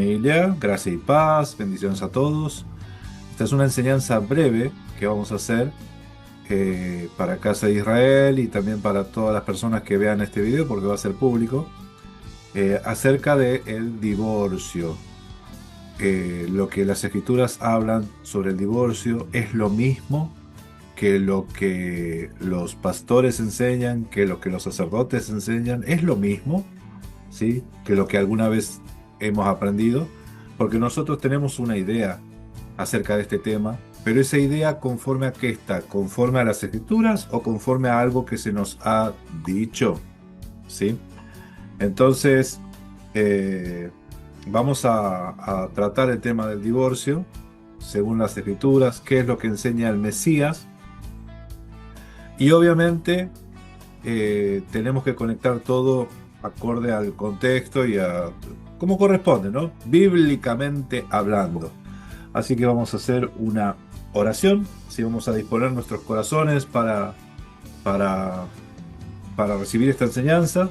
familia, gracia y paz, bendiciones a todos. Esta es una enseñanza breve que vamos a hacer para Casa de Israel y también para todas las personas que vean este video porque va a ser público, acerca del divorcio. Lo que las escrituras hablan sobre el divorcio es lo mismo que lo que los pastores enseñan, que lo que los sacerdotes enseñan, es lo mismo, ¿sí? Que lo que alguna vez hemos aprendido, porque nosotros tenemos una idea acerca de este tema, pero esa idea conforme a qué está, conforme a las escrituras o conforme a algo que se nos ha dicho, ¿sí? Entonces, eh, vamos a tratar el tema del divorcio según las escrituras, qué es lo que enseña el Mesías, y obviamente tenemos que conectar todo acorde al contexto y a como corresponde, ¿no? Bíblicamente hablando. Así que vamos a hacer una oración, si vamos a disponer nuestros corazones para, para recibir esta enseñanza.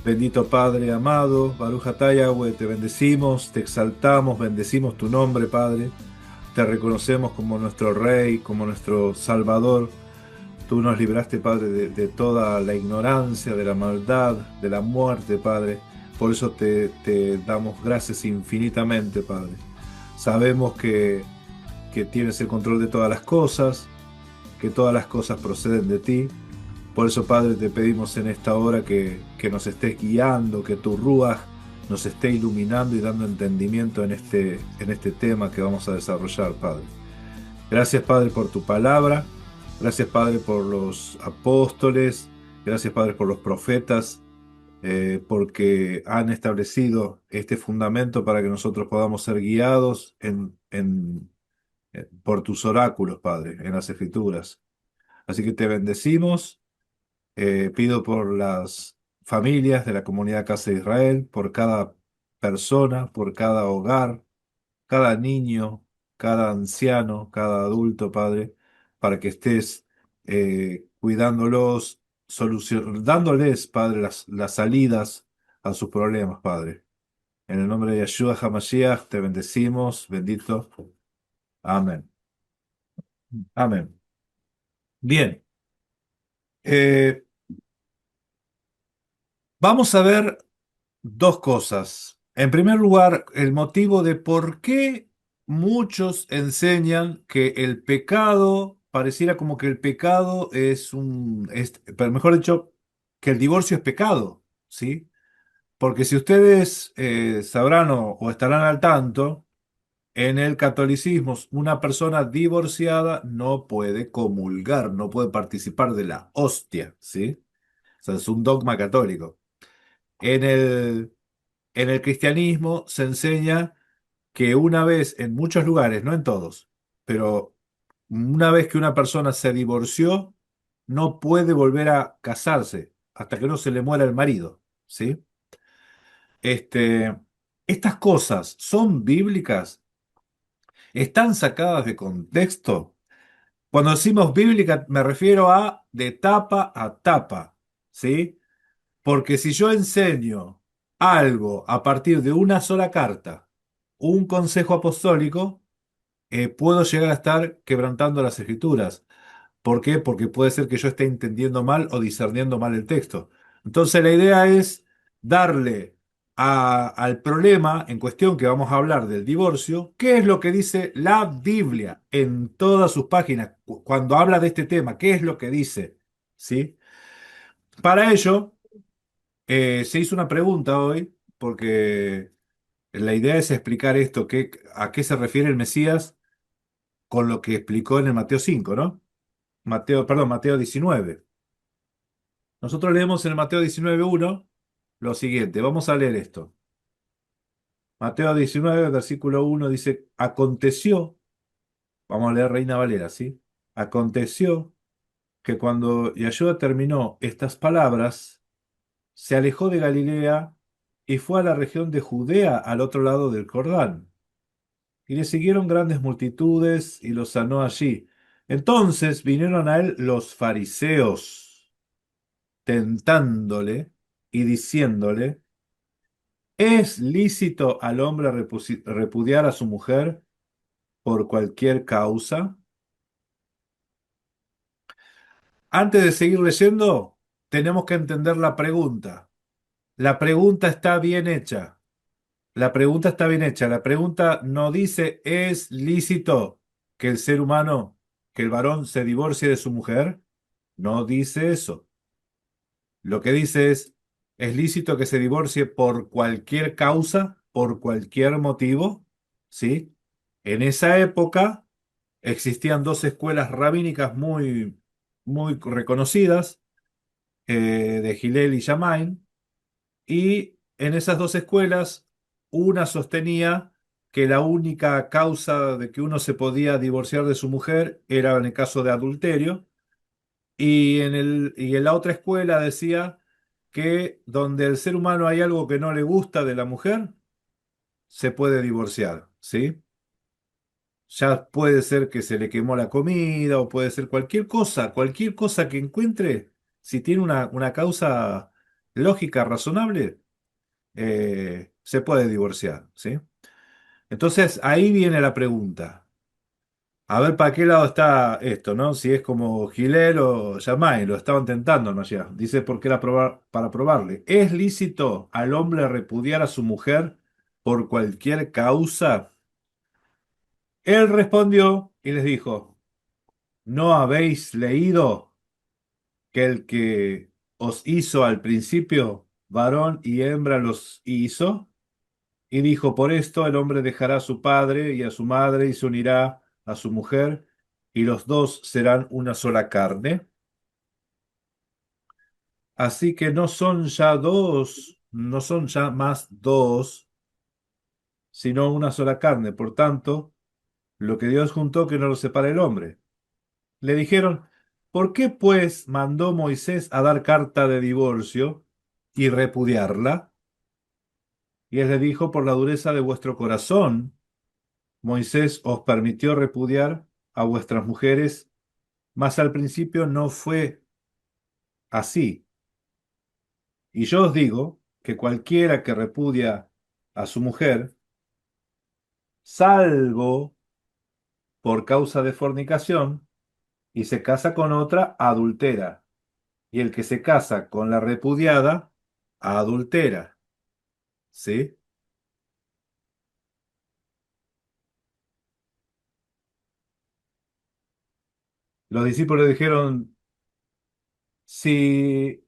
Bendito Padre amado, Baruch atah Yahweh, te bendecimos, te exaltamos, bendecimos tu nombre, Padre. Te reconocemos como nuestro Rey, como nuestro Salvador. Tú nos libraste, Padre, de toda la ignorancia, de la maldad, de la muerte, Padre. Por eso te damos gracias infinitamente, Padre. Sabemos que tienes el control de todas las cosas, que todas las cosas proceden de ti. Por eso, Padre, te pedimos en esta hora que nos estés guiando, que tu Ruaj nos esté iluminando y dando entendimiento en este tema que vamos a desarrollar, Padre. Gracias, Padre, por tu palabra. Gracias, Padre, por los apóstoles. Gracias, Padre, por los profetas, porque han establecido este fundamento para que nosotros podamos ser guiados por tus oráculos, Padre, en las Escrituras. Así que te bendecimos. Pido por las familias de la comunidad Casa de Israel, por cada persona, por cada hogar, cada niño, cada anciano, cada adulto, Padre, para que estés cuidándolos, dándoles, Padre, las salidas a sus problemas, Padre. En el nombre de Yeshua HaMashiach te bendecimos, bendito. Amén. Amén. Bien, eh, vamos a ver dos cosas. En primer lugar, el motivo de por qué muchos enseñan que el pecado, pareciera como que el pecado pero mejor dicho, que el divorcio es pecado, ¿sí? Porque si ustedes sabrán o estarán al tanto, en el catolicismo, una persona divorciada no puede comulgar, no puede participar de la hostia, ¿sí? O sea, es un dogma católico. En el En el cristianismo se enseña que una vez, en muchos lugares, no en todos, pero una vez que una persona se divorció, no puede volver a casarse hasta que no se le muera el marido, ¿sí? Este, estas cosas son bíblicas, están sacadas de contexto. Cuando decimos bíblica, me refiero a de tapa a tapa, ¿sí? Porque si yo enseño algo a partir de una sola carta, un consejo apostólico, puedo llegar a estar quebrantando las escrituras. ¿Por qué? Porque puede ser que yo esté entendiendo mal o discerniendo mal el texto. Entonces la idea es darle al problema en cuestión que vamos a hablar del divorcio, qué es lo que dice la Biblia en todas sus páginas cuando habla de este tema, qué es lo que dice, ¿sí? Para ello, se hizo una pregunta hoy, porque la idea es explicar esto, a qué se refiere el Mesías con lo que explicó en el Mateo 5, ¿no? Mateo 19. Nosotros leemos en el Mateo 19:1 lo siguiente, vamos a leer esto. Mateo 19, versículo 1 dice, aconteció, vamos a leer Reina Valera, ¿sí? Aconteció que cuando Yeshua terminó estas palabras, se alejó de Galilea y fue a la región de Judea al otro lado del Jordán. Y le siguieron grandes multitudes y los sanó allí. Entonces vinieron a él los fariseos, tentándole y diciéndole, ¿Es lícito al hombre repudiar a su mujer por cualquier causa? Antes de seguir leyendo, tenemos que entender la pregunta. La pregunta está bien hecha. La pregunta está bien hecha. La pregunta no dice, ¿es lícito que el ser humano, que el varón se divorcie de su mujer? No dice eso. Lo que dice ¿es lícito que se divorcie por cualquier causa, por cualquier motivo? ¿Sí? En esa época existían dos escuelas rabínicas muy reconocidas, de Hillel y Shammai, y en esas dos escuelas, una sostenía que la única causa de que uno se podía divorciar de su mujer era en el caso de adulterio, y en la otra escuela decía que donde el ser humano hay algo que no le gusta de la mujer, se puede divorciar, ¿sí? Ya puede ser que se le quemó la comida o puede ser cualquier cosa que encuentre, si tiene una causa lógica, razonable, se puede divorciar, ¿sí? Entonces ahí viene la pregunta. A ver para qué lado está esto, ¿no? Si es como Gilel o Yamai, lo estaban tentando, ¿no? Ya. Dice porque era para probarle. ¿Es lícito al hombre repudiar a su mujer por cualquier causa? Él respondió y les dijo, ¿no habéis leído que el que os hizo al principio, varón y hembra los hizo? Y dijo, por esto el hombre dejará a su padre y a su madre y se unirá a su mujer, y los dos serán una sola carne. Así que no son ya dos, no son ya más dos, sino una sola carne. Por tanto, lo que Dios juntó que no lo separe el hombre. Le dijeron, ¿por qué pues mandó Moisés a dar carta de divorcio y repudiarla? Y él le dijo, por la dureza de vuestro corazón, Moisés os permitió repudiar a vuestras mujeres, mas al principio no fue así. Y yo os digo que cualquiera que repudia a su mujer, salvo por causa de fornicación, y se casa con otra, adultera. Y el que se casa con la repudiada, adultera. ¿Sí? Los discípulos dijeron, si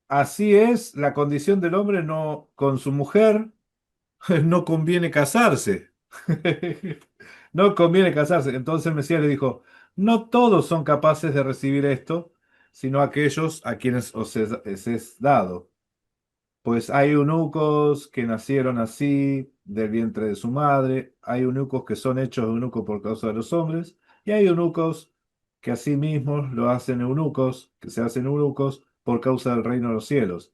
así es la condición del hombre no, con su mujer, no conviene casarse. No conviene casarse. Entonces el Mesías le dijo, no todos son capaces de recibir esto, sino aquellos a quienes os es dado. Pues hay eunucos que nacieron así del vientre de su madre, hay eunucos que son hechos eunucos por causa de los hombres, y hay eunucos que a sí mismos lo hacen eunucos, que se hacen eunucos por causa del reino de los cielos.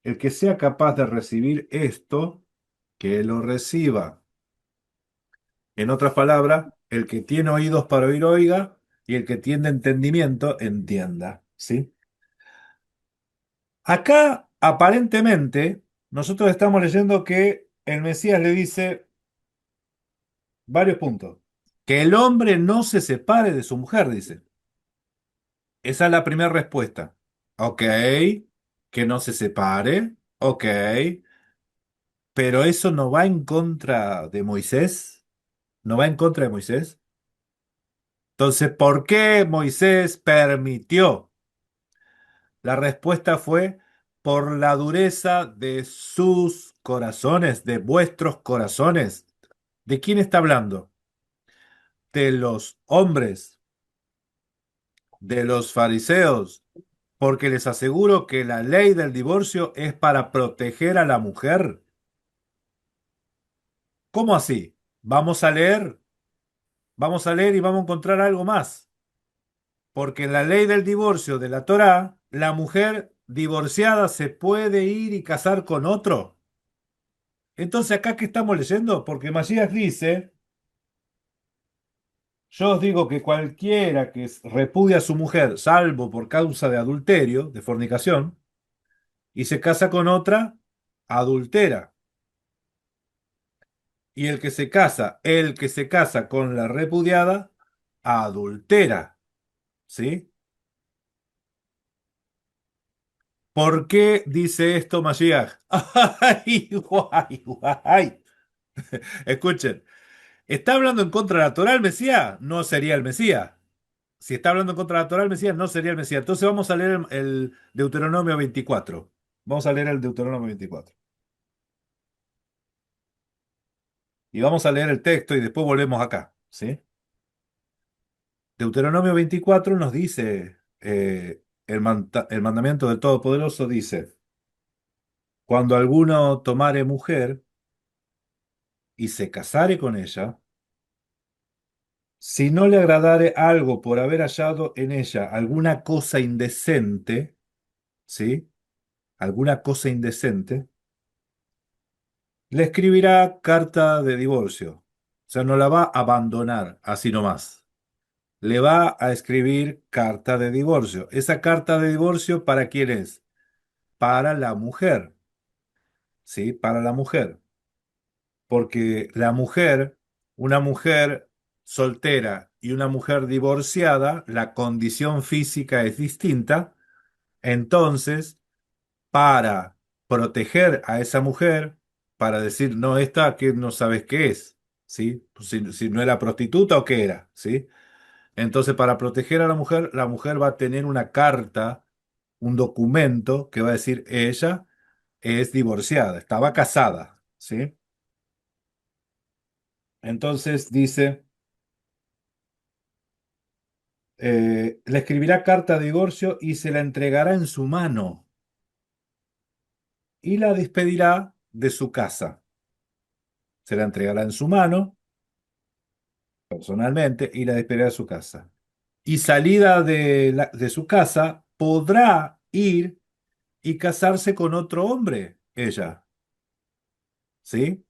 El que sea capaz de recibir esto, que lo reciba. En otras palabras, el que tiene oídos para oír, oiga, y el que tiene entendimiento, entienda. ¿Sí? Acá, aparentemente, nosotros estamos leyendo que el Mesías le dice varios puntos. Que el hombre no se separe de su mujer, dice. Esa es la primera respuesta. Ok, que no se separe. Ok, pero eso no va en contra de Moisés. No va en contra de Moisés. Entonces, ¿por qué Moisés permitió? La respuesta fue por la dureza de sus corazones, de vuestros corazones. ¿De quién está hablando? De los hombres, de los fariseos, porque les aseguro que la ley del divorcio es para proteger a la mujer. ¿Cómo así? Vamos a leer y vamos a encontrar algo más. Porque en la ley del divorcio de la Torá, la mujer divorciada se puede ir y casar con otro. Entonces, ¿acá qué estamos leyendo? Porque Masías dice, yo os digo que cualquiera que repudia a su mujer, salvo por causa de adulterio, de fornicación, y se casa con otra, adultera. Y el que se casa con la repudiada, adultera, ¿sí? ¿Por qué dice esto Mashiach? ¡Ay, guay, guay! Escuchen, ¿está hablando en contra de la Torah el Mesías? No sería el Mesías. Si está hablando en contra de la Torah el Mesías, no sería el Mesías. Entonces vamos a leer el Deuteronomio 24. Vamos a leer el Deuteronomio 24. Y vamos a leer el texto y después volvemos acá, ¿sí? Deuteronomio 24 nos dice, el mandamiento del Todopoderoso dice, cuando alguno tomare mujer y se casare con ella, si no le agradare algo por haber hallado en ella alguna cosa indecente, ¿sí? Alguna cosa indecente, le escribirá carta de divorcio. O sea, no la va a abandonar así nomás. Le va a escribir carta de divorcio. ¿Esa carta de divorcio para quién es? Para la mujer, ¿sí? Para la mujer. Porque la mujer, una mujer soltera y una mujer divorciada, la condición física es distinta. Entonces, para proteger a esa mujer, para decir, no, esta que no sabes qué es, ¿sí? Pues si no era prostituta o qué era, ¿sí? Entonces, para proteger a la mujer va a tener una carta, un documento que va a decir, ella es divorciada, estaba casada, ¿sí? Entonces dice, le escribirá carta de divorcio y se la entregará en su mano y la despedirá de su casa. Se la entregará en su mano personalmente y la despedirá de su casa. Y salida de su casa, podrá ir y casarse con otro hombre, ella, ¿sí?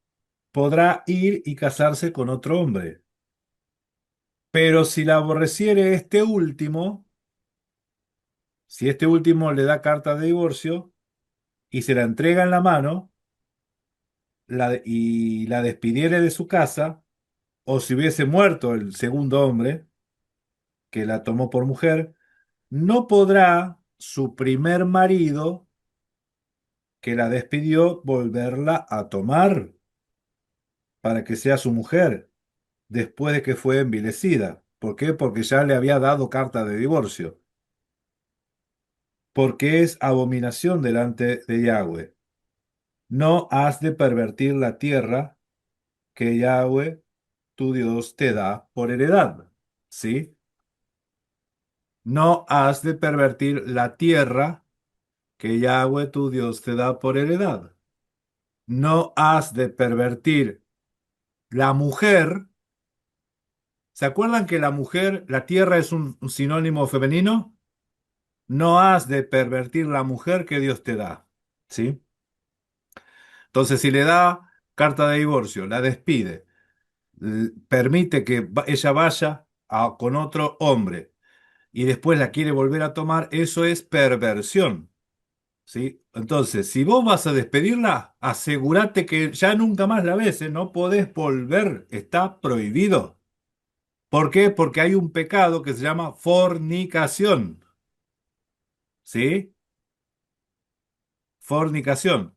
Podrá ir y casarse con otro hombre. Pero si la aborreciere este último, si este último le da carta de divorcio y se la entrega en la mano y la despidiere de su casa, o si hubiese muerto el segundo hombre que la tomó por mujer, no podrá su primer marido que la despidió volverla a tomar para que sea su mujer después de que fue envilecida. ¿Por qué? Porque ya le había dado carta de divorcio. Porque es abominación delante de Yahweh. No has de pervertir la tierra que Yahweh, tu Dios, te da por heredad. ¿Sí? No has de pervertir la tierra que Yahweh, tu Dios, te da por heredad. No has de pervertir la mujer. ¿Se acuerdan que la mujer, la tierra es un sinónimo femenino? No has de pervertir la mujer que Dios te da. ¿Sí? Entonces, si le da carta de divorcio, la despide, permite que ella vaya con otro hombre y después la quiere volver a tomar, eso es perversión. ¿Sí? Entonces, si vos vas a despedirla, asegúrate que ya nunca más la ves, ¿eh? No podés volver, está prohibido. ¿Por qué? Porque hay un pecado que se llama fornicación. ¿Sí? Fornicación.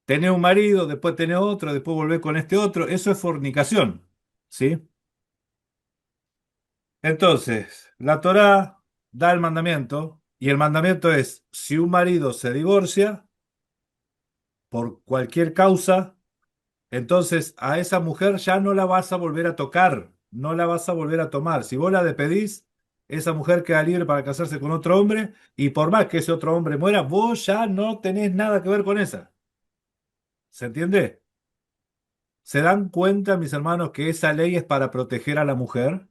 Tenés un marido, después tenés otro, después volvés con este otro, eso es fornicación. ¿Sí? Entonces, la Torá da el mandamiento y el mandamiento es, si un marido se divorcia por cualquier causa, entonces a esa mujer ya no la vas a volver a tocar, no la vas a volver a tomar. Si vos la despedís, esa mujer queda libre para casarse con otro hombre y por más que ese otro hombre muera, vos ya no tenés nada que ver con esa. ¿Se entiende? ¿Se dan cuenta, mis hermanos, que esa ley es para proteger a la mujer?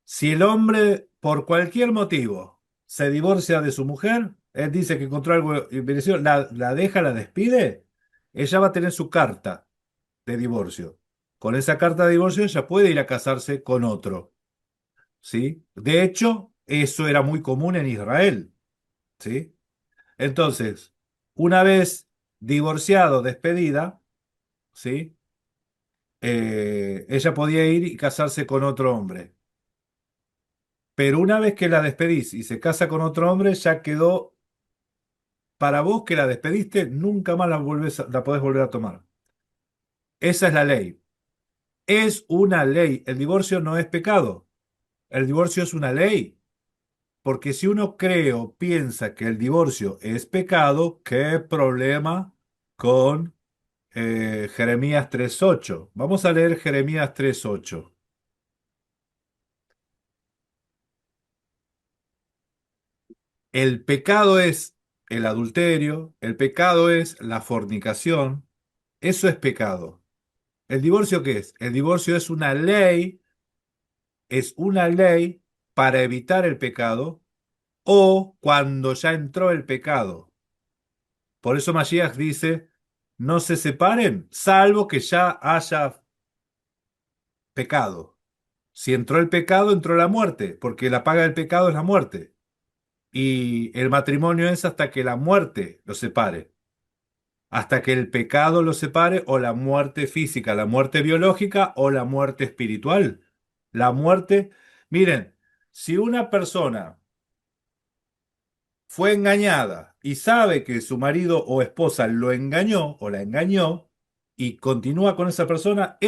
Si el hombre, por cualquier motivo, se divorcia de su mujer, él dice que encontró algo merecido, la deja, la despide, ella va a tener su carta de divorcio. Con esa carta de divorcio ella puede ir a casarse con otro, ¿sí? De hecho, eso era muy común en Israel, ¿sí? Entonces, una vez divorciado, despedida, ¿sí? ella podía ir y casarse con otro hombre. Pero una vez que la despedís y se casa con otro hombre, ya quedó para vos que la despediste, nunca más la podés volver a tomar. Esa es la ley. Es una ley. El divorcio no es pecado. El divorcio es una ley. Porque si uno cree o piensa que el divorcio es pecado, ¿qué problema con Jeremías 3.8? Vamos a leer Jeremías 3.8. El pecado es el adulterio, el pecado es la fornicación, eso es pecado. ¿El divorcio qué es? El divorcio es una ley para evitar el pecado o cuando ya entró el pecado. Por eso Mashiach dice, no se separen, salvo que ya haya pecado. Si entró el pecado, entró la muerte, porque la paga del pecado es la muerte. Y el matrimonio es hasta que la muerte los separe. Hasta que el pecado los separe o la muerte física, la muerte biológica o la muerte espiritual. La muerte, miren, si una persona fue engañada y sabe que su marido o esposa lo engañó o la engañó y continúa con esa persona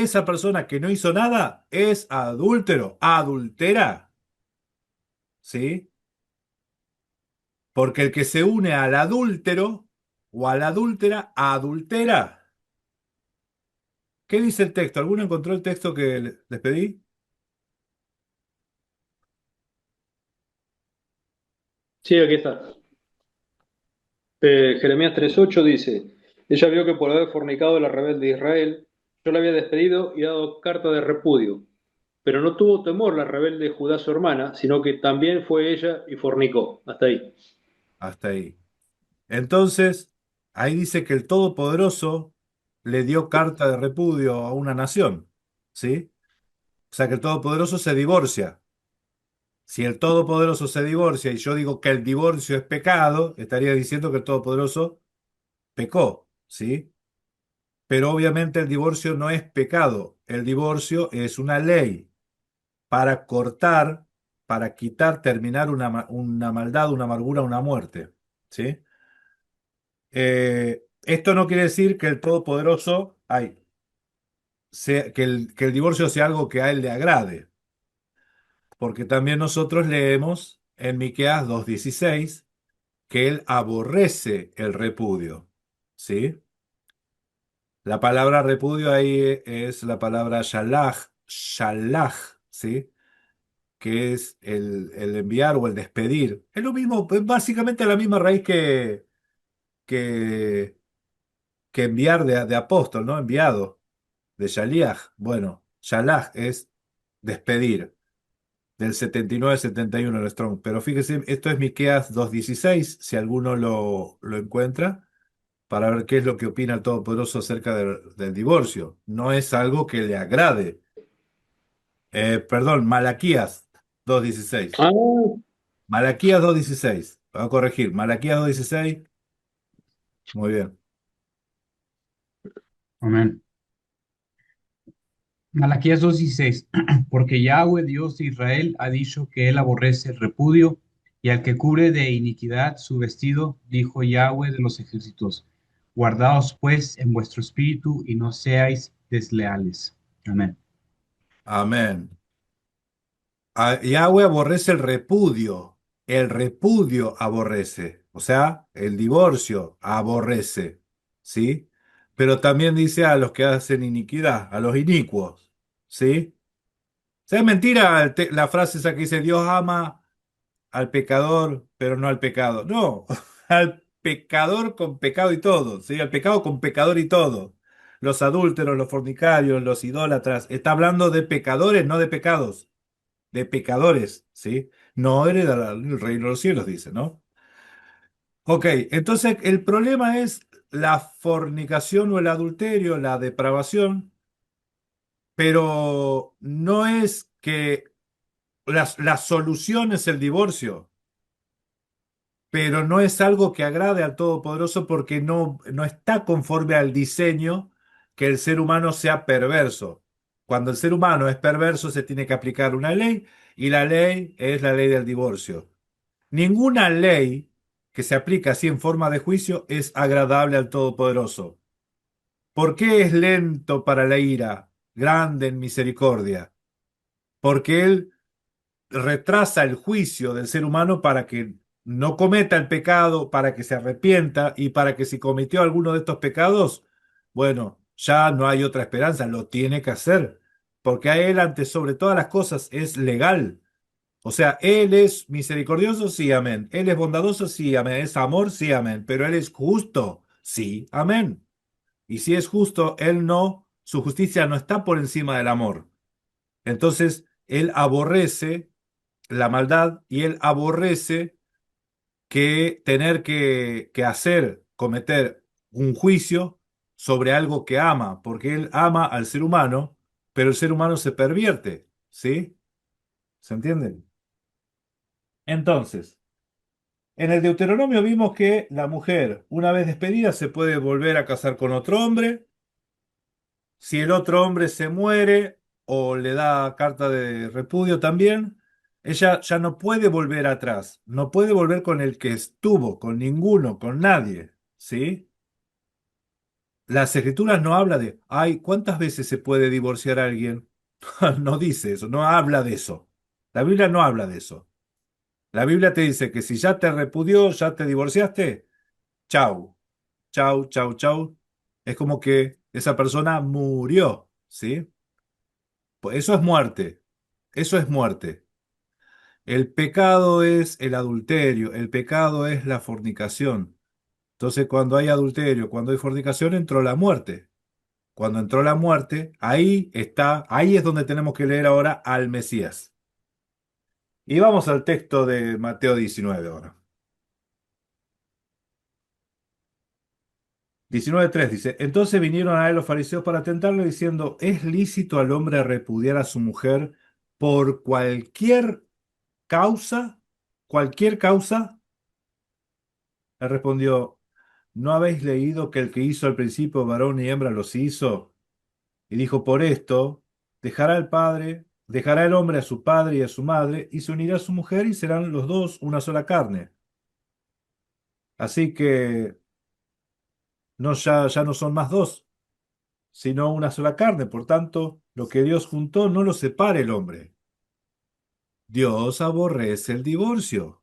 que no hizo nada es adúltero, adultera, ¿sí? Porque el que se une al adúltero o a la adúltera, adultera. ¿Qué dice el texto? ¿Alguno encontró el texto que les pedí? Sí, aquí está. Jeremías 3:8 dice, ella vio que por haber fornicado la rebelde de Israel, yo la había despedido y dado carta de repudio. Pero no tuvo temor la rebelde de Judá su hermana, sino que también fue ella y fornicó. Hasta ahí. Hasta ahí. Entonces, ahí dice que el Todopoderoso le dio carta de repudio a una nación, ¿sí? O sea que el Todopoderoso se divorcia. Si el Todopoderoso se divorcia y yo digo que el divorcio es pecado, estaría diciendo que el Todopoderoso pecó, ¿sí? Pero obviamente el divorcio no es pecado. El divorcio es una ley para cortar, para quitar, terminar una maldad, una amargura, una muerte, ¿sí? Esto no quiere decir que el Todopoderoso, que el divorcio sea algo que a él le agrade, porque también nosotros leemos en Miqueas 2:16 que él aborrece el repudio, ¿sí? La palabra repudio ahí es la palabra shalach, ¿sí? Que es el enviar o el despedir. Es lo mismo, es básicamente la misma raíz que, que enviar de apóstol, ¿no? Enviado, de shaliach. Bueno, shalach es despedir, del 79-71 en el Strong. Pero fíjese, esto es Miqueas 2:16, si alguno lo encuentra, para ver qué es lo que opina el Todopoderoso acerca del divorcio. No es algo que le agrade. Perdón, Malaquías 2:16. Ah, Malaquías 2:16. Voy a corregir. Malaquías 2:16. Muy bien. Amén. Malaquías 2:16, porque Yahweh, Dios de Israel, ha dicho que él aborrece el repudio y al que cubre de iniquidad su vestido, dijo Yahweh de los ejércitos. Guardaos pues en vuestro espíritu y no seáis desleales. Amén. Amén. Yahweh aborrece el repudio. El repudio aborrece. O sea, el divorcio aborrece. ¿Sí? Pero también dice a los que hacen iniquidad, a los inicuos. ¿Sí? O sea, es mentira la frase esa que dice Dios ama al pecador, pero no al pecado. No, al pecador con pecado y todo, ¿sí? Al pecado con pecador y todo. Los adúlteros, los fornicarios, los idólatras. Está hablando de pecadores, no de pecados. De pecadores, ¿sí? No heredará el reino de los cielos, dice, ¿no? Ok, entonces el problema es la fornicación o el adulterio, la depravación, pero no es que la solución es el divorcio. Pero no es algo que agrade al Todopoderoso porque no está conforme al diseño que el ser humano sea perverso. Cuando el ser humano es perverso, se tiene que aplicar una ley y la ley es la ley del divorcio. Ninguna ley que se aplica así en forma de juicio es agradable al Todopoderoso. ¿Por qué es lento para la ira, grande en misericordia? Porque Él retrasa el juicio del ser humano para que no cometa el pecado, para que se arrepienta y para que si cometió alguno de estos pecados, bueno, ya no hay otra esperanza, lo tiene que hacer, porque a Él ante sobre todas las cosas es legal. O sea, Él es misericordioso, sí, amén. Él es bondadoso, sí, amén. Es amor, sí, amén. Pero Él es justo, sí, amén. Y si es justo, Él no, su justicia no está por encima del amor. Entonces, Él aborrece la maldad y Él aborrece que tener que hacer, cometer un juicio sobre algo que ama, porque Él ama al ser humano, pero el ser humano se pervierte, ¿sí? ¿Se entiende? Entonces, en el Deuteronomio vimos que la mujer, una vez despedida, se puede volver a casar con otro hombre. Si el otro hombre se muere o le da carta de repudio también, ella ya no puede volver atrás, no puede volver con el que estuvo, con ninguno, con nadie, ¿sí? Las escrituras no habla de, ay, ¿cuántas veces se puede divorciar a alguien? No dice eso, no habla de eso. La Biblia no habla de eso. La Biblia te dice que si ya te repudió, ya te divorciaste, chau, chau, chau, chau. Es como que esa persona murió, ¿sí? Pues eso es muerte. Eso es muerte. El pecado es el adulterio. El pecado es la fornicación. Entonces, cuando hay adulterio, cuando hay fornicación, entró la muerte. Cuando entró la muerte, ahí está, ahí es donde tenemos que leer ahora al Mesías. Y vamos al texto de Mateo 19 ahora. 19:3 dice, entonces vinieron a él los fariseos para tentarle diciendo, ¿es lícito al hombre repudiar a su mujer por cualquier causa? ¿Cualquier causa? Él respondió, ¿no habéis leído que el que hizo al principio varón y hembra los hizo? Y dijo, por esto, dejará el hombre a su padre y a su madre, y se unirá a su mujer, y serán los dos una sola carne. Así que no, ya no son más dos, sino una sola carne. Por tanto, lo que Dios juntó no lo separe el hombre. Dios aborrece el divorcio.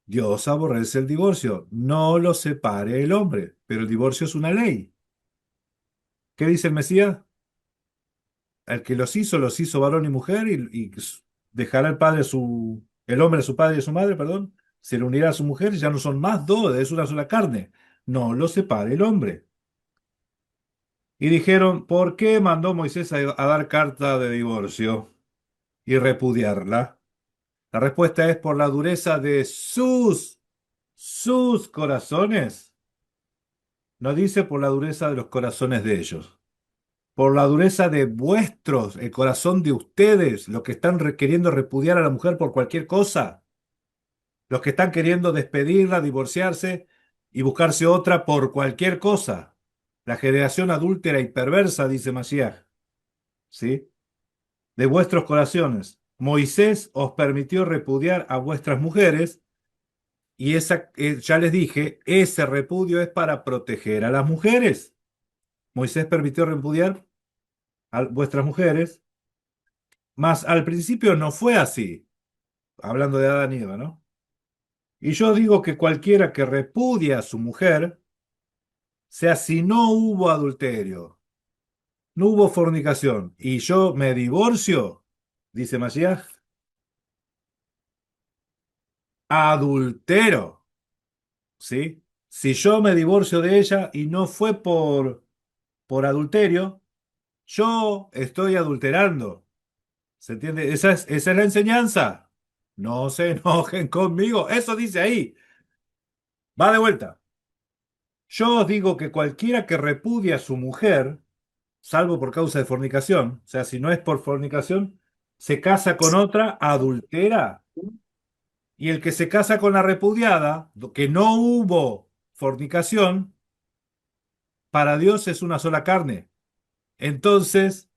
Dios aborrece el divorcio. No lo separe el hombre. Pero el divorcio es una ley. ¿Qué dice el Mesías? El que los hizo varón y mujer y dejará el hombre a su padre y a su madre, perdón, se le unirá a su mujer y ya no son más dos, es una sola carne. No lo separe el hombre. Y dijeron, ¿por qué mandó Moisés a dar carta de divorcio y repudiarla? La respuesta es por la dureza de sus corazones. No dice por la dureza de los corazones de ellos. Por la dureza de vuestros, el corazón de ustedes, los que están queriendo repudiar a la mujer por cualquier cosa, los que están queriendo despedirla, divorciarse y buscarse otra por cualquier cosa. La generación adúltera y perversa, dice Mashiach, ¿sí? De vuestros corazones. Moisés os permitió repudiar a vuestras mujeres y ya les dije, ese repudio es para proteger a las mujeres. Moisés permitió repudiar a vuestras mujeres, mas al principio no fue así, hablando de Adán y Eva, ¿no? Y yo digo que cualquiera que repudia a su mujer, sea si no hubo adulterio, no hubo fornicación, y yo me divorcio, dice Mashiach, adultero, ¿sí? Si yo me divorcio de ella y no fue por adulterio, yo estoy adulterando. ¿Se entiende? Esa es la enseñanza. No se enojen conmigo. Eso dice ahí. Va de vuelta. Yo os digo que cualquiera que repudia a su mujer, salvo por causa de fornicación, o sea, si no es por fornicación, se casa con otra adultera. Y el que se casa con la repudiada, que no hubo fornicación, para Dios es una sola carne. Entonces,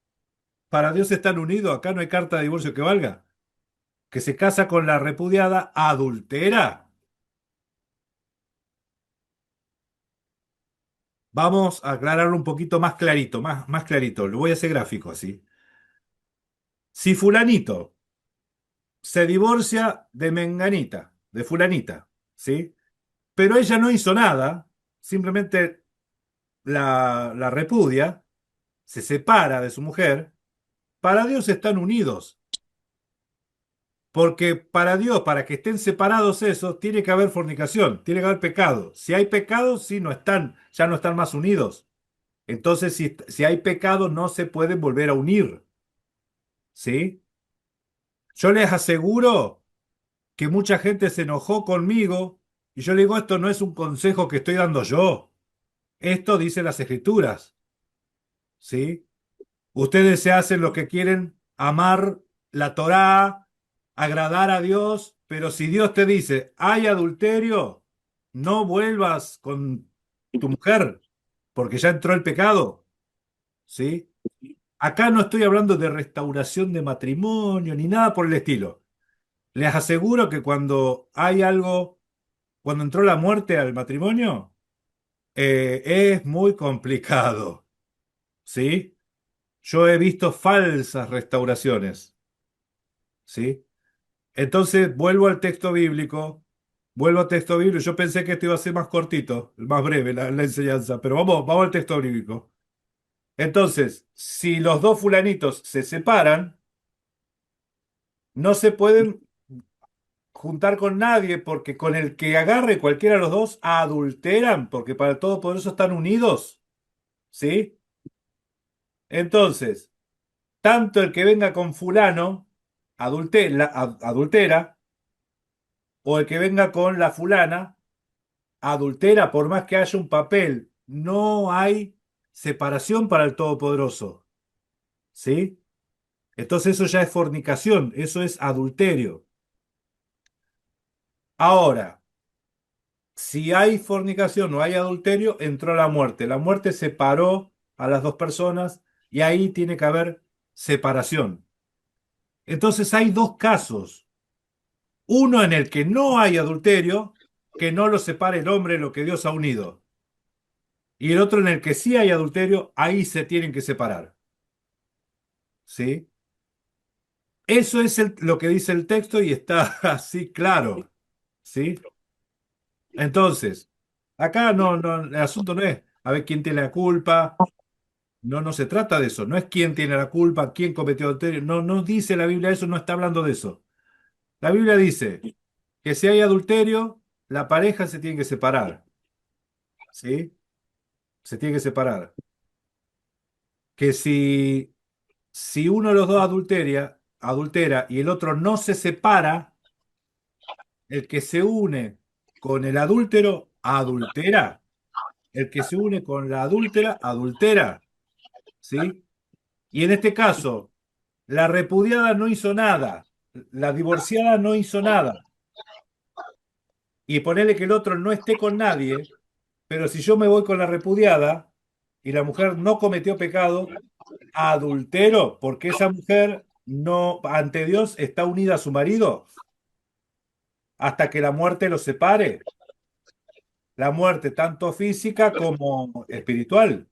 para Dios están unidos. Acá no hay carta de divorcio que valga. Que se casa con la repudiada adultera. Vamos a aclararlo un poquito más clarito, más clarito. Lo voy a hacer gráfico así. Si fulanito se divorcia de menganita, de fulanita, ¿sí? Pero ella no hizo nada, simplemente la repudia, se separa de su mujer, para Dios están unidos. Porque para Dios, para que estén separados esos, tiene que haber fornicación, tiene que haber pecado. Si hay pecado, sí no están, ya no están más unidos. Entonces, si hay pecado, no se pueden volver a unir. ¿Sí? Yo les aseguro que mucha gente se enojó conmigo y yo le digo, esto no es un consejo que estoy dando yo. Esto dice las Escrituras. ¿Sí? Ustedes se hacen lo que quieren, amar la Torá, agradar a Dios, pero si Dios te dice, hay adulterio, no vuelvas con tu mujer, porque ya entró el pecado, ¿sí? Acá no estoy hablando de restauración de matrimonio ni nada por el estilo. Les aseguro que cuando hay algo, cuando entró la muerte al matrimonio, es muy complicado, ¿sí? Yo he visto falsas restauraciones, ¿sí? Entonces vuelvo al texto bíblico, vuelvo al texto bíblico. Yo pensé que esto iba a ser más cortito, más breve la enseñanza, pero vamos al texto bíblico. Entonces, si los dos fulanitos se separan, no se pueden juntar con nadie porque con el que agarre cualquiera de los dos adulteran, porque para el Todopoderoso están unidos, ¿sí? Entonces, tanto el que venga con fulano adultera, o el que venga con la fulana adultera, por más que haya un papel. No hay separación para el Todopoderoso, ¿sí? Entonces eso ya es fornicación, eso es adulterio. Ahora, si hay fornicación o hay adulterio, entró la muerte. La muerte separó a las dos personas y ahí tiene que haber separación. Entonces hay dos casos. Uno en el que no hay adulterio, que no lo separe el hombre de lo que Dios ha unido. Y el otro en el que sí hay adulterio, ahí se tienen que separar. ¿Sí? Eso es lo que dice el texto y está así claro. ¿Sí? Entonces, acá el asunto no es a ver quién tiene la culpa. No, no se trata de eso. No es quién tiene la culpa, quién cometió adulterio. No, no dice la Biblia eso, no está hablando de eso. La Biblia dice que si hay adulterio, la pareja se tiene que separar. ¿Sí? Se tiene que separar. Que si uno de los dos adultera y el otro no se separa, el que se une con el adúltero, adultera. El que se une con la adúltera, adultera. ¿Sí? Y en este caso, la repudiada no hizo nada, la divorciada no hizo nada. Y ponerle que el otro no esté con nadie, pero si yo me voy con la repudiada y la mujer no cometió pecado, adultero, porque esa mujer no, ante Dios está unida a su marido hasta que la muerte los separe. La muerte tanto física como espiritual.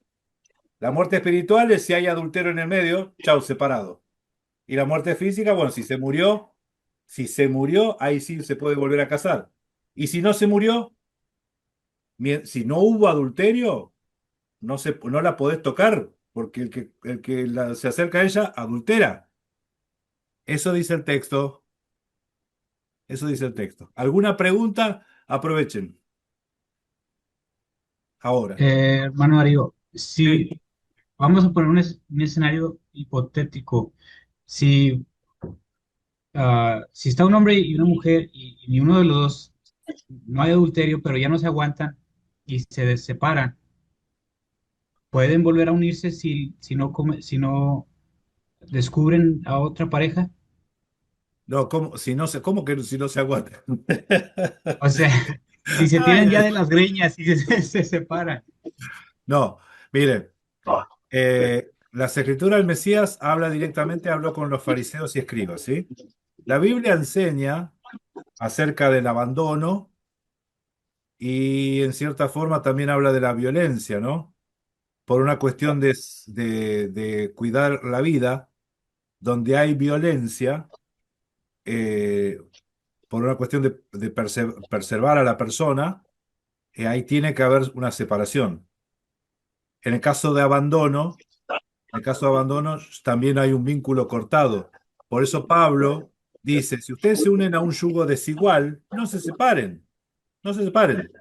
La muerte espiritual es si hay adulterio en el medio, chau, separado. Y la muerte física, bueno, si se murió, ahí sí se puede volver a casar. Y si no se murió, si no hubo adulterio, no la podés tocar, porque el que se acerca a ella adultera. Eso dice el texto. Eso dice el texto. ¿Alguna pregunta? Aprovechen. Ahora. Hermano Darío, Sí. si vamos a poner un escenario hipotético, si, si está un hombre y una mujer y ni uno de los dos, no hay adulterio, pero ya no se aguantan y se separan, ¿pueden volver a unirse si no descubren a otra pareja? No, ¿cómo, si no se, ¿cómo que si no se aguanta? O sea, si se Ay, tiran ya ay. de las greñas y se separan. No. Mire, las escrituras del Mesías habla directamente, habló con los fariseos y escribas, ¿sí? La Biblia enseña acerca del abandono y en cierta forma también habla de la violencia, ¿no? Por una cuestión de cuidar la vida, donde hay violencia, eh, por una cuestión de preservar a la persona, ahí tiene que haber una separación. En el caso de abandono, en el caso de abandono también hay un vínculo cortado. Por eso Pablo dice, si ustedes se unen a un yugo desigual, no se separen, no se separen.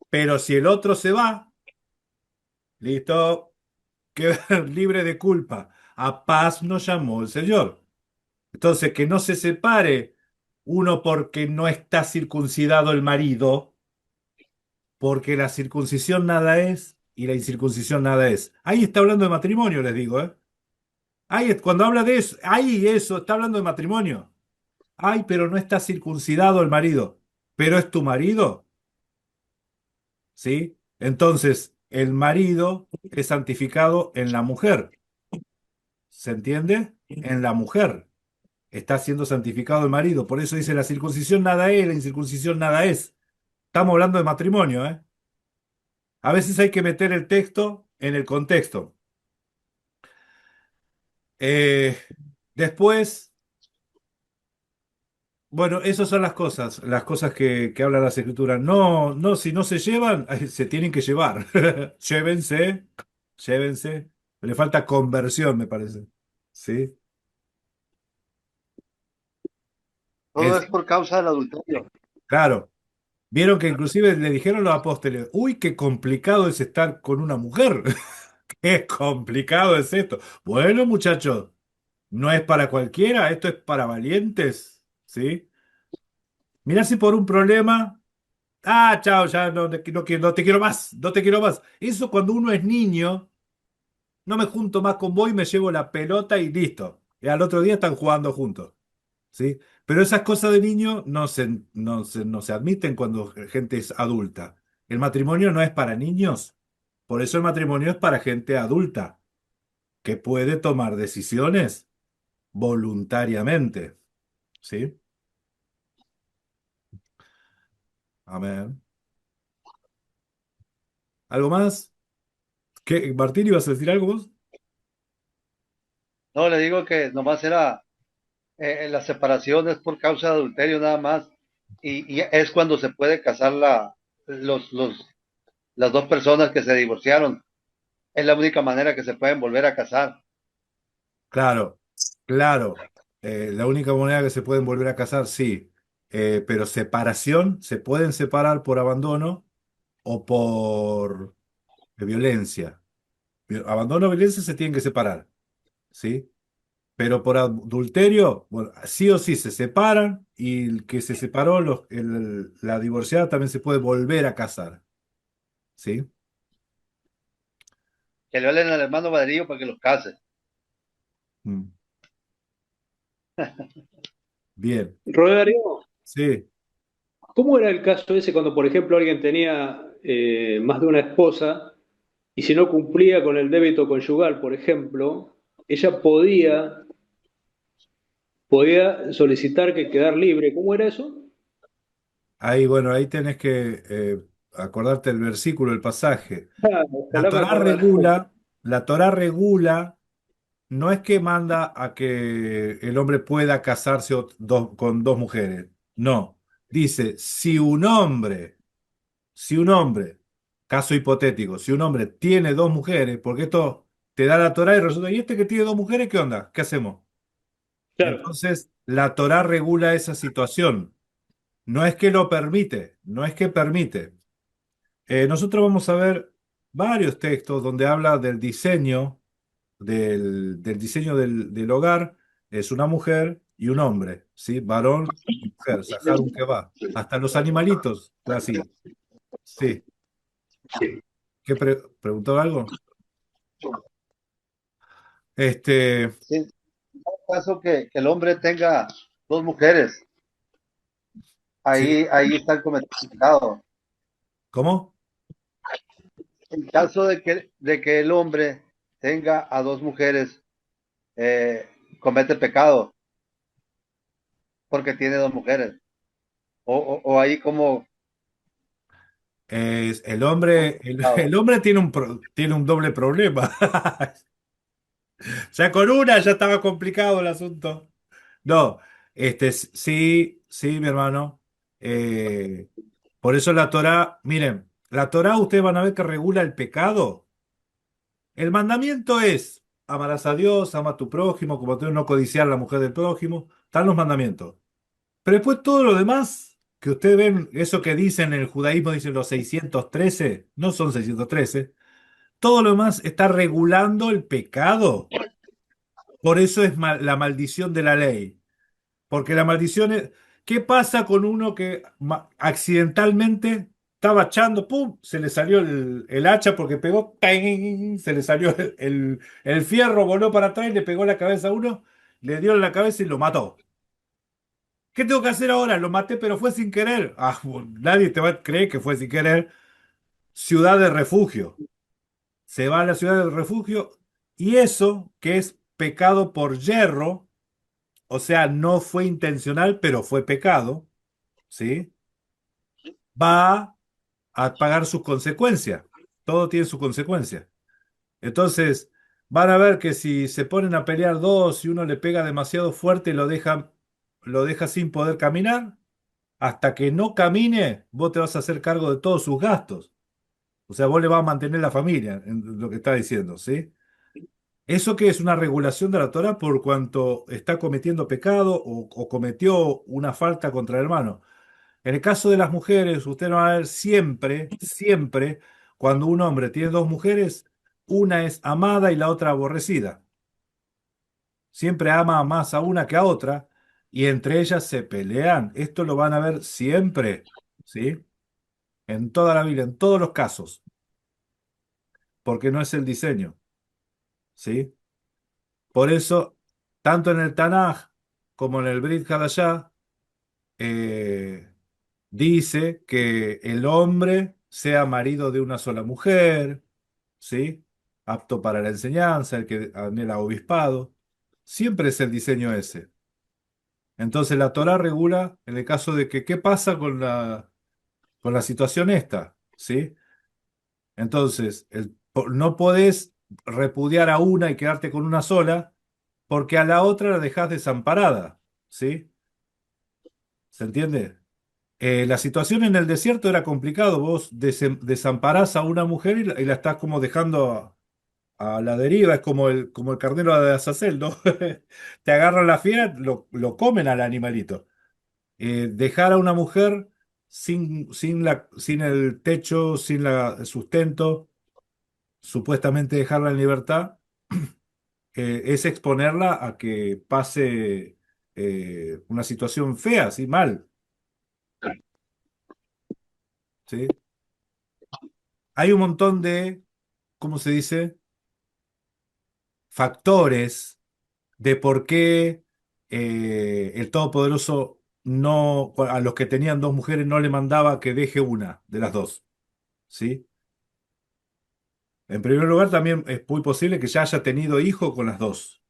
Pero si el otro se va, listo, queda libre de culpa. A paz nos llamó el Señor. Entonces, que no se separe uno porque no está circuncidado el marido, porque la circuncisión nada es y la incircuncisión nada es. Ahí está hablando de matrimonio, les digo, ¿eh? Ahí, cuando habla de eso, ahí eso, está hablando de matrimonio. Ay, pero no está circuncidado el marido. Pero es tu marido, ¿sí? Entonces, el marido es santificado en la mujer. ¿Se entiende? En la mujer. Está siendo santificado el marido. Por eso dice la circuncisión nada es, la incircuncisión nada es. Estamos hablando de matrimonio, ¿eh? A veces hay que meter el texto en el contexto. Eh, después, bueno, esas son las cosas que habla las escrituras. No, no, si no se llevan, se tienen que llevar. Llévense, llévense. Le falta conversión, me parece. ¿Sí? Todo es por causa del adulterio. Claro. Vieron que inclusive le dijeron los apóstoles, uy, qué complicado es estar con una mujer. Qué complicado es esto. Bueno, muchachos, no es para cualquiera, esto es para valientes, ¿sí? Mirá si por un problema, chao, ya no, no te quiero más, no te quiero más. Eso cuando uno es niño, no me junto más con vos y me llevo la pelota y listo. Y al otro día están jugando juntos, ¿sí? Pero esas cosas de niño no se admiten cuando gente es adulta. El matrimonio no es para niños, por eso el matrimonio es para gente adulta, que puede tomar decisiones voluntariamente, ¿sí? Amén. ¿Algo más? ¿Qué, Martín, ibas a decir algo vos? No, le digo que nomás era la separación es por causa de adulterio nada más. Y es cuando se puede casar las dos personas que se divorciaron. Es la única manera que se pueden volver a casar. Claro, claro. La única manera que se pueden volver a casar, sí. Pero separación, se pueden separar por abandono o por violencia. Abandono o violencia se tienen que separar, ¿sí? Pero por adulterio, bueno, sí o sí se separan y el que se separó, la divorciada también se puede volver a casar, ¿sí? Que le hablen al hermano Valerio para que los case. Mm. Bien, Rodario, sí. ¿cómo era el caso ese cuando, por ejemplo, alguien tenía más de una esposa y si no cumplía con el débito conyugal, por ejemplo, ella podía solicitar que quedar libre? ¿Cómo era eso? Ahí, bueno, ahí tenés que acordarte el versículo, el pasaje. La Ojalá me Torá acordara. regula, la Torá regula, no es que manda a que el hombre pueda casarse con dos mujeres. No. Dice, si un hombre, caso hipotético, si un hombre tiene dos mujeres, porque esto te da la Torá y resulta, ¿y este que tiene dos mujeres, qué onda? ¿Qué hacemos? Claro. Entonces, la Torá regula esa situación. No es que lo permite, no es que permite. Nosotros vamos a ver varios textos donde habla del diseño, del diseño del hogar. Es una mujer y un hombre, ¿sí? Varón y mujer, Saharun que va. Hasta los animalitos, así. Sí. ¿Qué preguntó algo? Este, Sí, en caso que el hombre tenga dos mujeres, sí. ahí está el cometido. ¿Cómo? En caso de que el hombre tenga a dos mujeres, comete pecado porque tiene dos mujeres. O ahí como El hombre tiene tiene un doble problema. Ya con una ya estaba complicado el asunto. No, sí, sí, mi hermano. Eh, por eso la Torá, miren, la Torá ustedes van a ver que regula el pecado. El mandamiento es, amarás a Dios, ama a tu prójimo, como tú no codiciar a la mujer del prójimo. Están los mandamientos. Pero después todo lo demás, que ustedes ven, eso que dicen en el judaísmo, dicen los 613, no son 613. Todo lo demás está regulando el pecado. Por eso es la maldición de la ley. Porque la maldición es... ¿Qué pasa con uno que accidentalmente estaba echando, pum, se le salió el hacha porque pegó, ¡ting! Se le salió el fierro, voló para atrás y le pegó la cabeza a uno, le dio en la cabeza y lo mató. ¿Qué tengo que hacer ahora? Lo maté, pero fue sin querer. Ah, nadie te va a creer que fue sin querer. Ciudad de refugio. Se va a la ciudad de refugio y eso, que es pecado por yerro, o sea, no fue intencional, pero fue pecado, ¿sí? Va a pagar sus consecuencias. Todo tiene su consecuencia. Entonces, van a ver que si se ponen a pelear dos y uno le pega demasiado fuerte y lo deja sin poder caminar, hasta que no camine, vos te vas a hacer cargo de todos sus gastos. O sea, vos le vas a mantener la familia, en lo que está diciendo, ¿sí? Eso que es una regulación de la Torah por cuanto está cometiendo pecado o cometió una falta contra el hermano. En el caso de las mujeres, usted va a ver siempre, siempre, cuando un hombre tiene dos mujeres, una es amada y la otra aborrecida. Siempre ama más a una que a otra y entre ellas se pelean. Esto lo van a ver siempre, ¿sí? En toda la Biblia, en todos los casos, porque no es el diseño, ¿sí? Por eso, tanto en el Tanaj como en el Brit Hadashah, eh, dice que el hombre sea marido de una sola mujer, ¿sí? Apto para la enseñanza, el que anhela obispado. Siempre es el diseño ese. Entonces la Torá regula en el caso de que, ¿qué pasa con la situación esta? ¿Sí? Entonces, no podés repudiar a una y quedarte con una sola, porque a la otra la dejás desamparada, ¿sí? ¿Se entiende? La situación en el desierto era complicado. Vos desamparás a una mujer y la estás como dejando a la deriva. Es como el carnero de Azazel, ¿no? Te agarran la fiera, lo comen al animalito. Dejar a una mujer sin el techo, el sustento, supuestamente dejarla en libertad, es exponerla a que pase una situación fea, así mal, ¿sí? Hay un montón de, ¿cómo se dice? Factores de por qué el Todopoderoso no, a los que tenían dos mujeres no le mandaba que deje una de las dos, ¿sí? En primer lugar, también es muy posible que ya haya tenido hijo con las dos,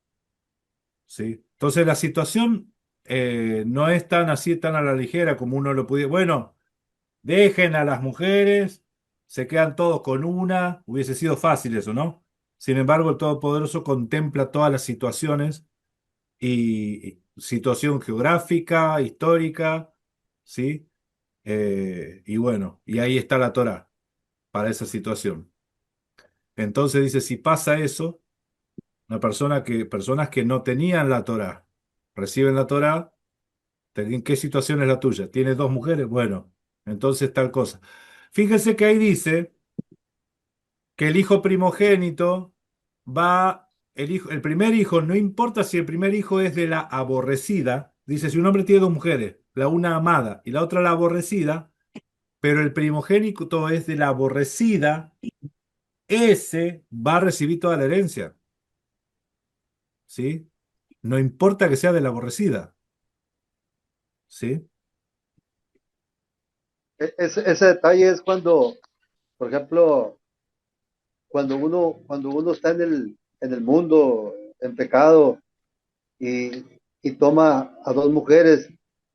¿sí? Entonces la situación no es tan así, tan a la ligera como uno lo pudiera. Bueno, dejen a las mujeres, se quedan todos con una, hubiese sido fácil eso, ¿no? Sin embargo, el Todopoderoso contempla todas las situaciones y situación geográfica, histórica, ¿sí? Y bueno, y ahí está la Torá para esa situación. Entonces dice, si pasa eso, personas que no tenían la Torá, reciben la Torá, ¿en qué situación es la tuya? ¿Tienes dos mujeres? Bueno, entonces tal cosa. Fíjese que ahí dice que el hijo primogénito el primer hijo, no importa si el primer hijo es de la aborrecida, dice, si un hombre tiene dos mujeres, la una amada y la otra la aborrecida, pero el primogénito es de la aborrecida, ese va a recibir toda la herencia, ¿sí? No importa que sea de la aborrecida, ¿sí? ese detalle es cuando, por ejemplo, cuando uno está en el mundo, en pecado, y, y toma a dos mujeres,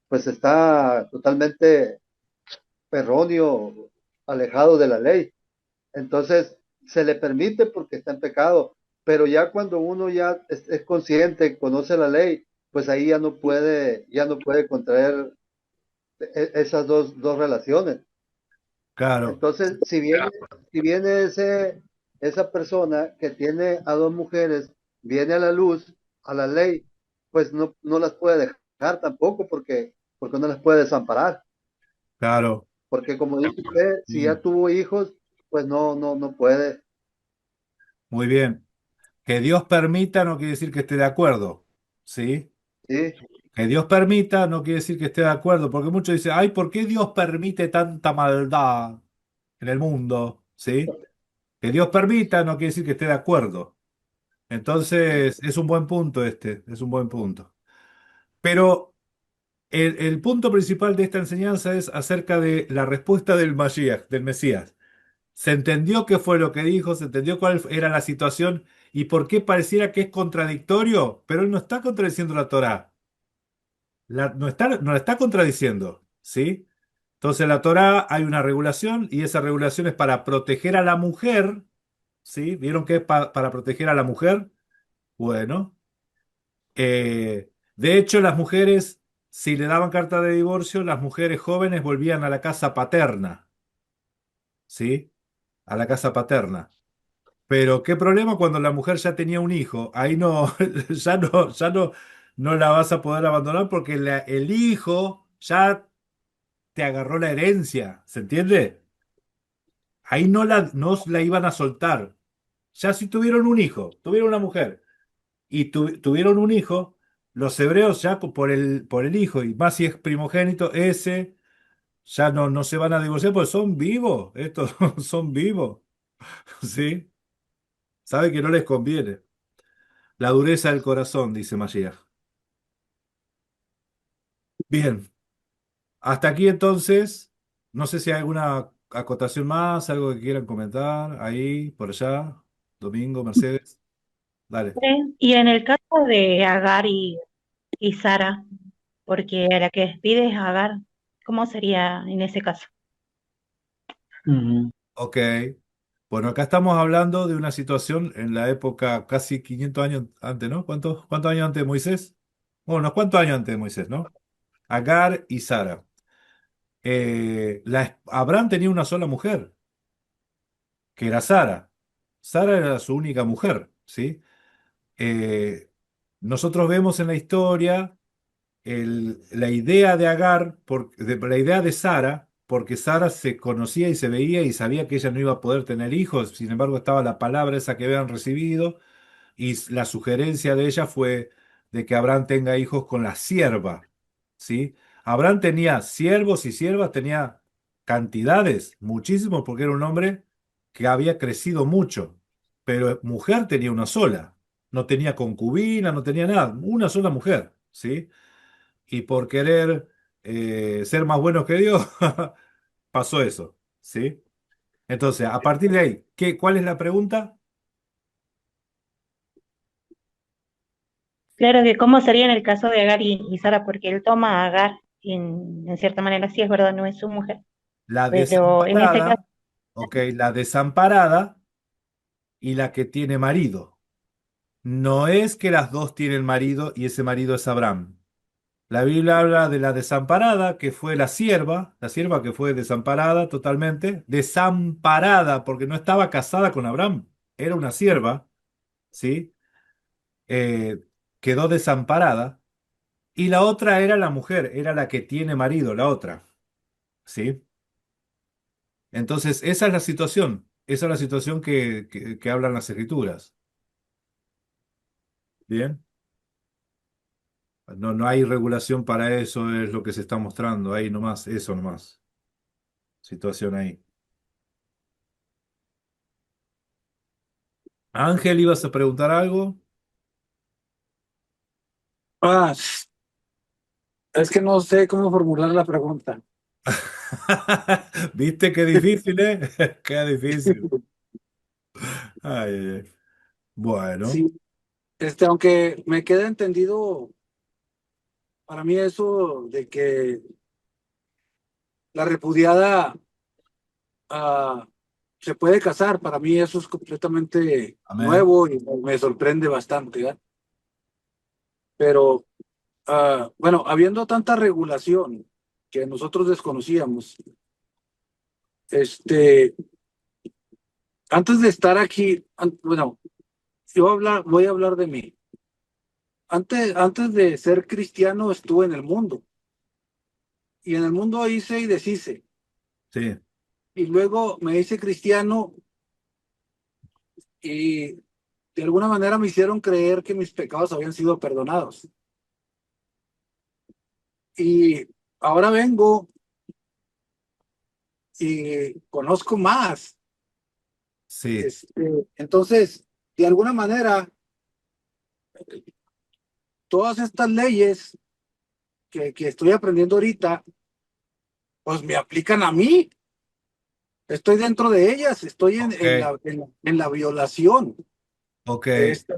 pues está totalmente erróneo, alejado de la ley. Entonces, se le permite porque está en pecado, pero ya cuando uno ya es consciente, conoce la ley, pues ahí ya no puede contraer esas dos relaciones. Claro, Entonces, si viene esa persona que tiene a dos mujeres, viene a la luz, a la ley, pues no las puede dejar tampoco porque no las puede desamparar. claro. Porque como dice usted, si Sí, ya tuvo hijos, pues no puede. muy bien. Que Dios permita no quiere decir que esté de acuerdo, ¿sí? Sí, Que Dios permita no quiere decir que esté de acuerdo, porque muchos dicen, ay, ¿por qué Dios permite tanta maldad en el mundo? ¿Sí? Que Dios permita no quiere decir que esté de acuerdo. Entonces, es un buen punto este, es un buen punto. Pero el punto principal de esta enseñanza es acerca de la respuesta del Mashiach, del Mesías. Se entendió qué fue lo que dijo, se entendió cuál era la situación y por qué pareciera que es contradictorio, pero él no está contradiciendo la Torá. No la está contradiciendo, ¿sí? Entonces en la Torá hay una regulación y esa regulación es para proteger a la mujer, ¿sí? ¿Vieron que es para proteger a la mujer? Bueno, de hecho las mujeres, si le daban carta de divorcio, las mujeres jóvenes volvían a la casa paterna, ¿sí? A la casa paterna. Pero qué problema cuando la mujer ya tenía un hijo. Ahí no, no la vas a poder abandonar porque el hijo ya te agarró la herencia, ¿se entiende? Ahí no la iban a soltar. Ya si tuvieron un hijo, tuvieron una mujer y tuvieron un hijo, los hebreos ya por el hijo, y más si es primogénito, ese ya no se van a divorciar porque son vivos, estos son vivos, ¿sí? Sabe que no les conviene. La dureza del corazón, dice Mashiach. Bien, hasta aquí entonces. No sé si hay alguna acotación más, algo que quieran comentar ahí, por allá. Domingo, Mercedes. Dale. Y en el caso de Agar y Sara, porque a la que despide es Agar, ¿cómo sería en ese caso? Ujú. Ok. Bueno, acá estamos hablando de una situación en la época casi 500 años antes, ¿no? ¿Cuántos años antes de Moisés? Bueno, unos cuantos años antes de Moisés, ¿no? Agar y Sara. Abraham tenía una sola mujer, que era Sara. Sara era su única mujer, ¿sí? Eh, nosotros vemos en la historia la idea de Agar, la idea de Sara, porque Sara se conocía y se veía y sabía que ella no iba a poder tener hijos, sin embargo estaba la palabra esa que habían recibido y la sugerencia de ella fue de que Abraham tenga hijos con la sierva, ¿sí? Abraham tenía siervos y siervas, tenía cantidades, muchísimos, porque era un hombre que había crecido mucho, pero mujer tenía una sola, no tenía concubina, no tenía nada, una sola mujer, ¿sí? Y por querer ser más buenos que Dios, pasó eso, ¿sí? Entonces, a partir de ahí, ¿cuál es la pregunta? Claro que cómo sería en el caso de Agar y Sara, porque él toma a Agar, en cierta manera sí es verdad, no es su mujer, La pero en este caso, desamparada, ok, la desamparada y la que tiene marido. No es que las dos tienen marido y ese marido es Abraham. La Biblia habla de la desamparada, que fue la sierva que fue desamparada totalmente, desamparada porque no estaba casada con Abraham, era una sierva, ¿sí? Eh, quedó desamparada. Y la otra era la mujer, era la que tiene marido, la otra, ¿sí? Entonces, esa es la situación, esa es la situación que hablan las escrituras. Bien, no hay regulación para eso, es lo que se está mostrando ahí nomás, eso nomás, situación ahí. Ángel, ¿ibas a preguntar algo? Ah, es que no sé cómo formular la pregunta. ¿Viste qué difícil, eh? Qué difícil. Ay, ay, ay. Bueno, Sí, aunque me queda entendido, para mí eso de que la repudiada ah, se puede casar, para mí eso es completamente amén. nuevo y me sorprende bastante, ¿ya? Pero bueno, habiendo tanta regulación que nosotros desconocíamos, este, antes de estar aquí, bueno, voy a hablar de mí. Antes de ser cristiano estuve en el mundo y en el mundo hice y deshice. Sí, Y luego me hice cristiano y de alguna manera me hicieron creer que mis pecados habían sido perdonados. Y ahora vengo y conozco más. sí, Entonces, de alguna manera, todas estas leyes que estoy aprendiendo ahorita, pues me aplican a mí. Estoy dentro de ellas, estoy ok, en la violación ok. de esta.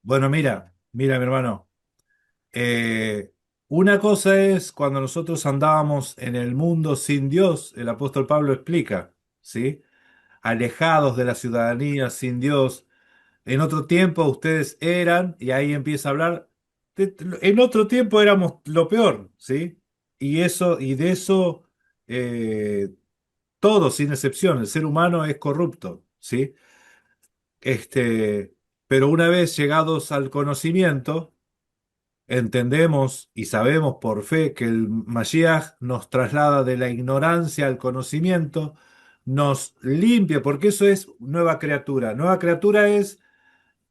Bueno, mira, mi hermano. Eh, una cosa es cuando nosotros andábamos en el mundo sin Dios, el apóstol Pablo explica, ¿sí? Alejados de la ciudadanía, sin Dios. En otro tiempo ustedes eran, y ahí empieza a hablar, en otro tiempo éramos lo peor, ¿sí? Y de eso, eh, todos, sin excepción, el ser humano es corrupto, ¿sí? Pero una vez llegados al conocimiento, entendemos y sabemos por fe que el Mashiach nos traslada de la ignorancia al conocimiento, nos limpia, porque eso es nueva criatura. Nueva criatura es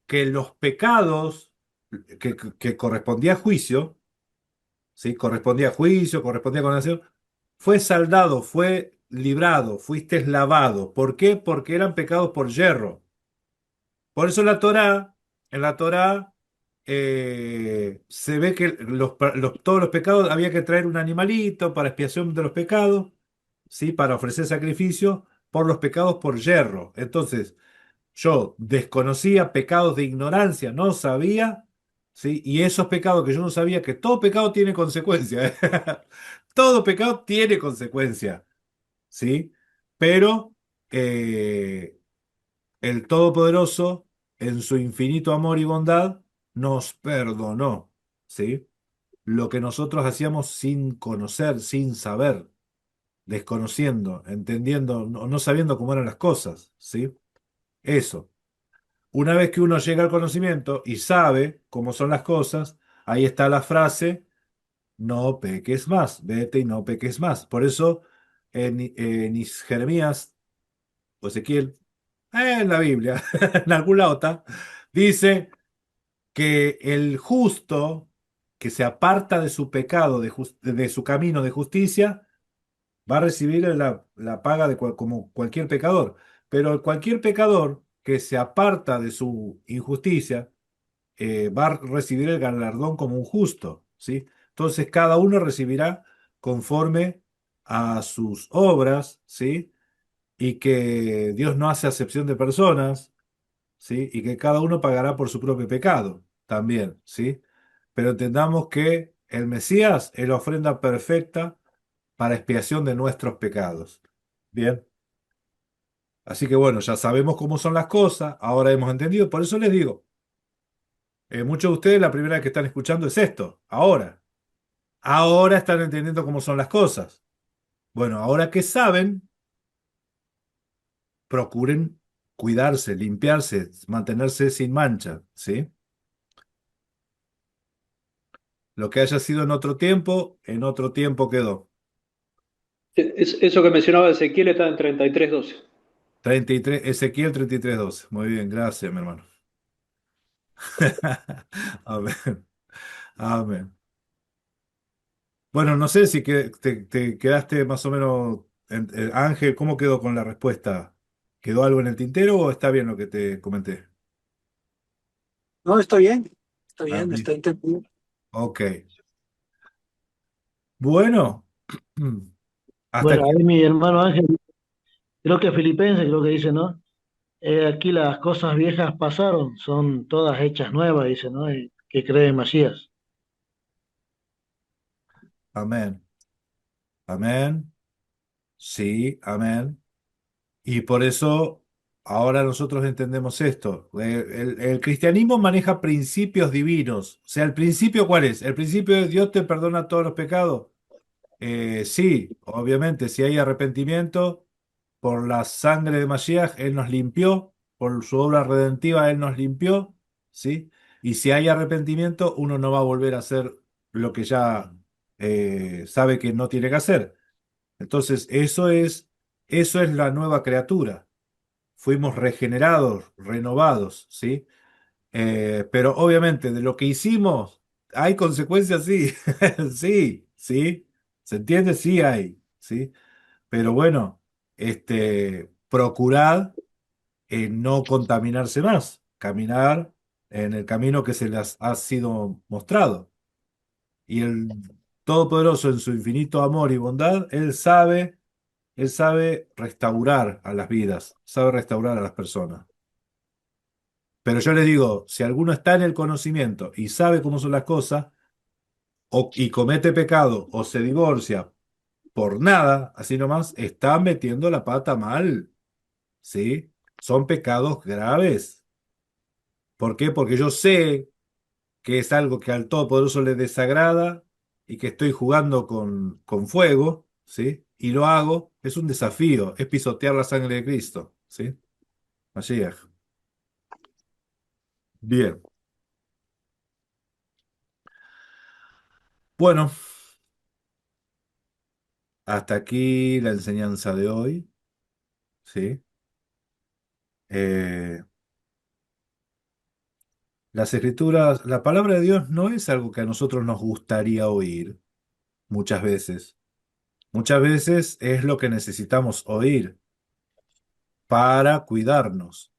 que los pecados que correspondía a juicio, ¿sí? Correspondía a juicio, correspondía a condenación, fue saldado, fue librado, fuiste lavado. ¿Por qué? Porque eran pecados por yerro. Por eso en la Torá se ve que todos los pecados había que traer un animalito para expiación de los pecados, ¿sí? Para ofrecer sacrificio por los pecados por yerro. Entonces, yo desconocía pecados de ignorancia, no sabía, ¿sí? Y esos pecados que yo no sabía, que todo pecado tiene consecuencia, ¿eh? Todo pecado tiene consecuencia, ¿sí? Pero el Todopoderoso, en su infinito amor y bondad, nos perdonó, ¿sí? Lo que nosotros hacíamos sin conocer, sin saber, desconociendo, entendiendo, no sabiendo cómo eran las cosas, ¿sí? Eso. Una vez que uno llega al conocimiento y sabe cómo son las cosas, ahí está la frase, no peques más, vete y no peques más. Por eso en Jeremías o Ezequiel, en la Biblia, en algún lado está, dice que el justo que se aparta de su pecado, de su camino de justicia, va a recibir la paga como cualquier pecador. Pero cualquier pecador que se aparta de su injusticia, va a recibir el galardón como un justo, ¿sí? Entonces cada uno recibirá conforme a sus obras, ¿sí? Y que Dios no hace acepción de personas, ¿sí? Y que cada uno pagará por su propio pecado también, ¿sí? Pero entendamos que el Mesías es la ofrenda perfecta para expiación de nuestros pecados. Bien, así que bueno, ya sabemos cómo son las cosas, ahora hemos entendido, por eso les digo, muchos de ustedes la primera vez que están escuchando es esto, ahora están entendiendo cómo son las cosas. Bueno, ahora que saben, procuren cuidarse, limpiarse, mantenerse sin mancha, ¿sí? Lo que haya sido en otro tiempo quedó. Eso que mencionaba Ezequiel está en 33:12. 33, Ezequiel 33:12. Muy bien, gracias, mi hermano. Amén. Amén. Bueno, no sé si te quedaste más o menos, Ángel, ¿cómo quedó con la respuesta? ¿Quedó algo en el tintero o está bien lo que te comenté? No, está Ah, bien, está bien. entendido. Ok. Bueno, hasta Bueno, aquí. ahí mi hermano Ángel, creo que Filipenses, creo que dice, ¿no? Aquí las cosas viejas pasaron, son todas hechas nuevas, dice, ¿no? Y que cree en Masías. Amén. Amén. Sí, amén. Y por eso ahora nosotros entendemos esto. El cristianismo maneja principios divinos. O sea, ¿el principio cuál es? ¿El principio de Dios te perdona todos los pecados? Sí, obviamente, si hay arrepentimiento, por la sangre de Mashiach, Él nos limpió, por su obra redentiva, Él nos limpió, ¿sí? Y si hay arrepentimiento, uno no va a volver a hacer lo que ya sabe que no tiene que hacer. Entonces, eso es la nueva criatura. Fuimos regenerados, renovados, ¿sí? Pero obviamente de lo que hicimos, hay consecuencias, sí, sí, sí, ¿se entiende? Sí hay, ¿sí? Pero bueno, procurad no contaminarse más, caminar en el camino que se les ha sido mostrado. Y el Todopoderoso en su infinito amor y bondad, Él sabe restaurar a las vidas, sabe restaurar a las personas. Pero yo les digo, si alguno está en el conocimiento y sabe cómo son las cosas, y comete pecado o se divorcia por nada, así nomás, está metiendo la pata mal, ¿sí? Son pecados graves. ¿Por qué? Porque yo sé que es algo que al Todopoderoso le desagrada y que estoy jugando con fuego, ¿sí? Y lo hago, es un desafío, es pisotear la sangre de Cristo, ¿sí? Mashiach. Bien. Bueno, hasta aquí la enseñanza de hoy, ¿sí? Eh, las escrituras, la palabra de Dios no es algo que a nosotros nos gustaría oír muchas veces. Muchas veces es lo que necesitamos oír para cuidarnos.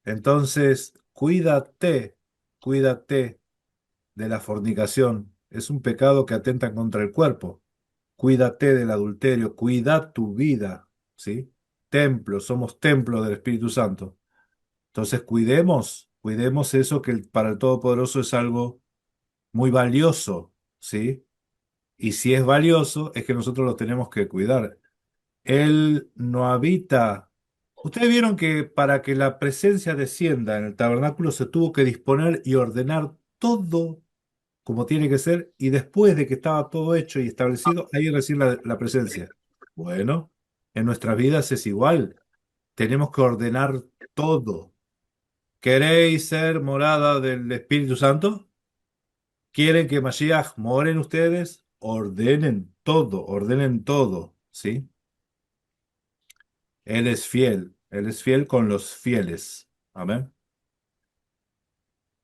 Entonces, cuídate de la fornicación. Es un pecado que atenta contra el cuerpo. Cuídate del adulterio, cuida tu vida, ¿sí? Templo, somos templo del Espíritu Santo. Entonces, cuidemos eso que para el Todopoderoso es algo muy valioso, ¿sí? Y si es valioso, es que nosotros lo tenemos que cuidar. Él no habita. Ustedes vieron que para que la presencia descienda en el tabernáculo se tuvo que disponer y ordenar todo como tiene que ser, y después de que estaba todo hecho y establecido, ahí recién la presencia. Bueno, en nuestras vidas es igual. Tenemos que ordenar todo. ¿Queréis ser morada del Espíritu Santo? ¿Quieren que Mashiach more en ustedes? Ordenen todo, ¿sí? Él es fiel con los fieles. Amén.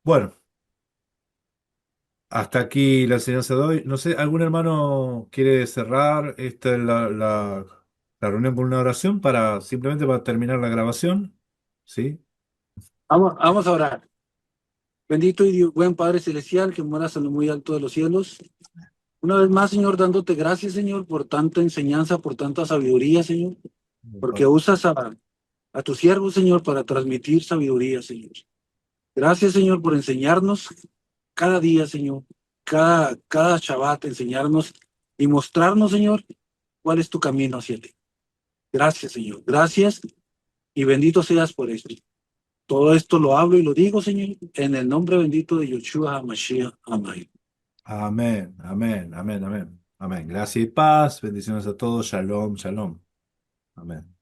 Bueno, hasta aquí la enseñanza de hoy. No sé, ¿algún hermano quiere cerrar la reunión con una oración simplemente para terminar la grabación? ¿Sí? Vamos a orar. Bendito y buen Padre Celestial, que moras en lo muy alto de los cielos. Una vez más, Señor, dándote gracias, Señor, por tanta enseñanza, por tanta sabiduría, Señor, porque usas a tu siervo, Señor, para transmitir sabiduría, Señor. Gracias, Señor, por enseñarnos cada día, Señor, cada Shabbat, enseñarnos y mostrarnos, Señor, cuál es tu camino hacia ti. Gracias, Señor. Gracias y bendito seas por esto. Todo esto lo hablo y lo digo, Señor, en el nombre bendito de Yeshua HaMashiach. Amén. Amén, amén, amén, amén. Amén. Gracias y paz. Bendiciones a todos. Shalom, shalom. Amén.